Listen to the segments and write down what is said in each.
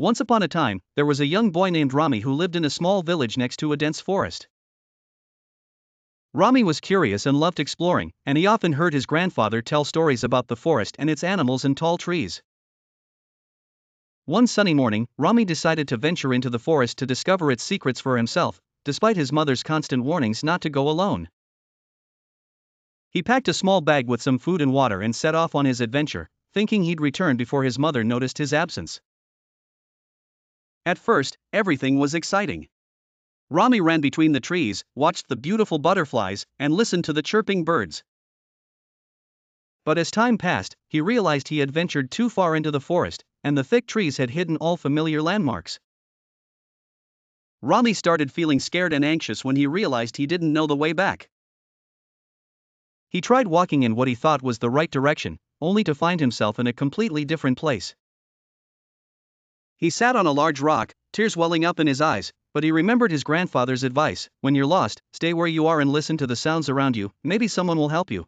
Once upon a time, there was a young boy named Rami who lived in a small village next to a dense forest. Rami was curious and loved exploring, and he often heard his grandfather tell stories about the forest and its animals and tall trees. One sunny morning, Rami decided to venture into the forest to discover its secrets for himself, despite his mother's constant warnings not to go alone. He packed a small bag with some food and water and set off on his adventure, thinking he'd return before his mother noticed his absence. At first, everything was exciting. Rami ran between the trees, watched the beautiful butterflies, and listened to the chirping birds. But as time passed, he realized he had ventured too far into the forest, and the thick trees had hidden all familiar landmarks. Rami started feeling scared and anxious when he realized he didn't know the way back. He tried walking in what he thought was the right direction, only to find himself in a completely different place. He sat on a large rock, tears welling up in his eyes, but he remembered his grandfather's advice: when you're lost, stay where you are and listen to the sounds around you, maybe someone will help you.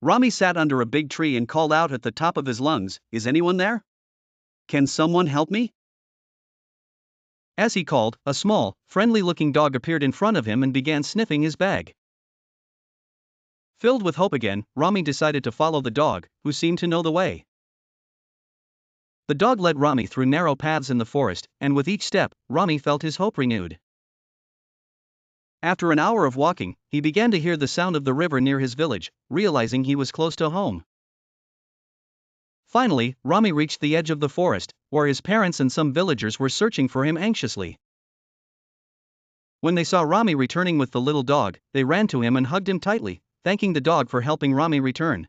Rami sat under a big tree and called out at the top of his lungs, "Is anyone there? Can someone help me?" As he called, a small, friendly-looking dog appeared in front of him and began sniffing his bag. Filled with hope again, Rami decided to follow the dog, who seemed to know the way. The dog led Rami through narrow paths in the forest, and with each step, Rami felt his hope renewed. After an hour of walking, he began to hear the sound of the river near his village, realizing he was close to home. Finally, Rami reached the edge of the forest, where his parents and some villagers were searching for him anxiously. When they saw Rami returning with the little dog, they ran to him and hugged him tightly, thanking the dog for helping Rami return.